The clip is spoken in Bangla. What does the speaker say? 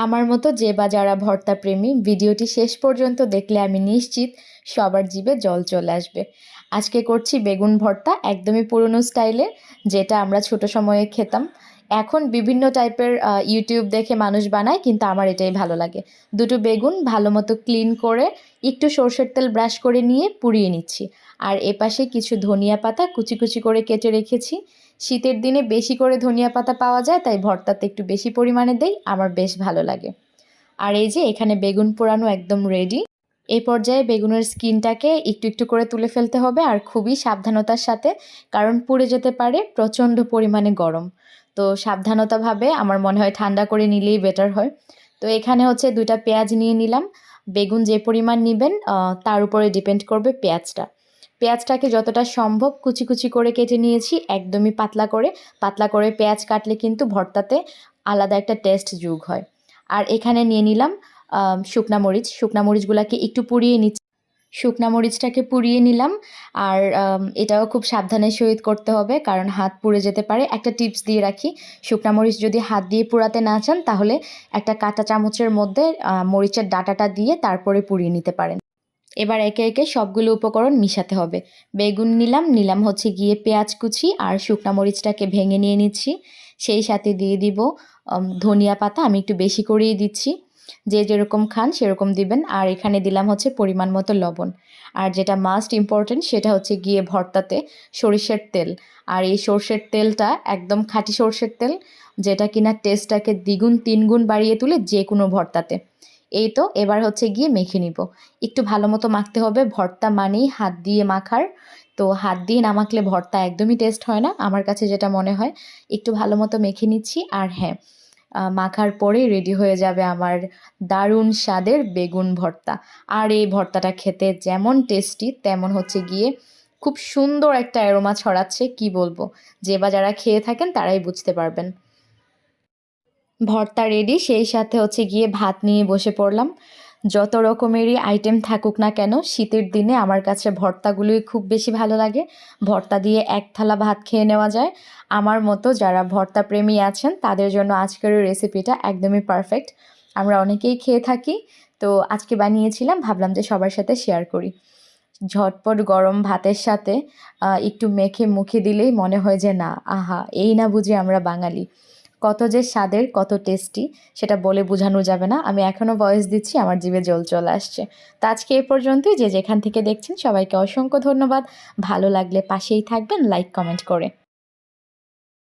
আমার মতো যে বা যারা ভর্তা প্রেমী ভিডিওটি শেষ পর্যন্ত দেখলে আমি নিশ্চিত সবার জিভে জল চলে আসবে। আজকে করছি বেগুন ভর্তা একদমই পুরনো স্টাইলে, যেটা আমরা ছোট সময়ে খেতাম। এখন বিভিন্ন টাইপের ইউটিউব দেখে মানুষ বানায়, কিন্তু আমার এটাই ভালো লাগে। দুটো বেগুন ভালো মতো ক্লিন করে একটু সরষের তেল ব্রাশ করে নিয়ে পুড়িয়ে নিচ্ছি। আর এপাশে কিছু ধনিয়া পাতা কুচি কুচি করে কেটে রেখেছি। শীতের দিনে বেশি করে ধনিয়া পাতা পাওয়া যায়, তাই ভর্তাতে একটু বেশি পরিমাণে দেই, আমার বেশ ভালো লাগে। আর এই যে এখানে বেগুন পোড়ানো একদম রেডি। এই পর্যায়ে বেগুনের স্কিনটাকে একটু একটু করে তুলে ফেলতে হবে, আর খুবই সাবধানতার সাথে, কারণ পুড়ে যেতে পারে, প্রচণ্ড পরিমাণে গরম। তো সাবধানতাভাবে আমার মনে হয় ঠান্ডা করে নিলেই বেটার হয়। তো এখানে হচ্ছে 2টা পেঁয়াজ নিয়ে নিলাম। বেগুন যে পরিমাণ নেবেন তার উপরে ডিপেন্ড করবে পেঁয়াজটা। পেঁয়াজটাকে যতটা সম্ভব কুচি কুচি করে কেটে নিয়েছি, একদমই পাতলা করে। পাতলা করে পেঁয়াজ কাটলে কিন্তু ভর্তাতে আলাদা একটা টেস্ট যোগ হয়। আর এখানে নিয়ে নিলাম শুকনা মরিচ। শুকনা মরিচগুলোকে একটু পুড়িয়ে নিচ্ছি। শুকনা মরিচটাকে পুড়িয়ে নিলাম। আর এটাও খুব সাবধানের সহিত করতে হবে, কারণ হাত পুড়ে যেতে পারে। একটা টিপস দিয়ে রাখি, শুকনা মরিচ যদি হাত দিয়ে পোড়াতে না চান, তাহলে একটা কাঁটা চামচের মধ্যে মরিচের ডাঁটাটা দিয়ে তারপরে পুড়িয়ে নিতে পারেন। এবার একে একে সবগুলো উপকরণ মিশাতে হবে। বেগুন নিলাম হচ্ছে গিয়ে পেঁয়াজ কুচি, আর শুকনা মরিচটাকে ভেঙে নিয়ে নিচ্ছি। সেই সাথে দিয়ে দিব ধনিয়া পাতা, আমি একটু বেশি করেই দিচ্ছি। যে যেরকম খান সেরকম দিবেন। আর এখানে দিলাম হচ্ছে পরিমাণ মতো লবণ। আর যেটা মাস্ট ইম্পর্ট্যান্ট সেটা হচ্ছে গিয়ে ভর্তাতে সরিষার তেল। আর এই সরষের তেলটা একদম খাঁটি সরষের তেল, যেটা কিনা টেস্টটাকে দ্বিগুণ তিনগুণ বাড়িয়ে তোলে যে কোনো ভর্তাতে। এই তো এবার হচ্ছে গিয়ে মেখে নিব। একটু ভালো মতো মাখতে হবে, ভর্তা মানেই হাত দিয়ে মাখার। তো হাত দিয়ে না মাখলে ভর্তা একদমই টেস্ট হয় না, আমার কাছে যেটা মনে হয়। একটু ভালো মতো মেখে নিচ্ছি। আর হ্যাঁ, মাখার পরেই রেডি হয়ে যাবে আমার দারুণ স্বাদের বেগুন ভর্তা। আর এই ভর্তাটা খেতে যেমন টেস্টি, তেমন হচ্ছে গিয়ে খুব সুন্দর একটা অ্যারোমা ছড়াচ্ছে, কি বলবো। যে বা যারা খেয়ে থাকেন তারাই বুঝতে পারবেন। ভর্তা রেডি, সেই সাথে হচ্ছে গিয়ে ভাত নিয়ে বসে পড়লাম। যত রকমেরই আইটেম থাকুক না কেন, শীতের দিনে আমার কাছে ভর্তাগুলোই খুব বেশি ভালো লাগে। ভর্তা দিয়ে এক থালা ভাত খেয়ে নেওয়া যায়। আমার মতো যারা ভর্তা প্রেমী আছেন তাদের জন্য আজকের এই রেসিপিটা একদমই পারফেক্ট। আমরা অনেকেই খেয়ে থাকি। তো আজকে বানিয়েছিলাম, ভাবলাম যে সবার সাথে শেয়ার করি। ঝটপট গরম ভাতের সাথে একটু মেখে মুখে দিলেই মনে হয় যে না, আহা, এই না বুঝি আমরা বাঙালি। কত যে স্বাদের, কত টেস্টি, সেটা বলে বোঝানো যাবে না। আমি এখনও ভয়েস দিচ্ছি, আমার জিভে জল চলে আসছে। তো আজকে এ পর্যন্তই। যে যেখান থেকে দেখছেন সবাইকে অসংখ্য ধন্যবাদ। ভালো লাগলে পাশেই থাকবেন লাইক কমেন্ট করে।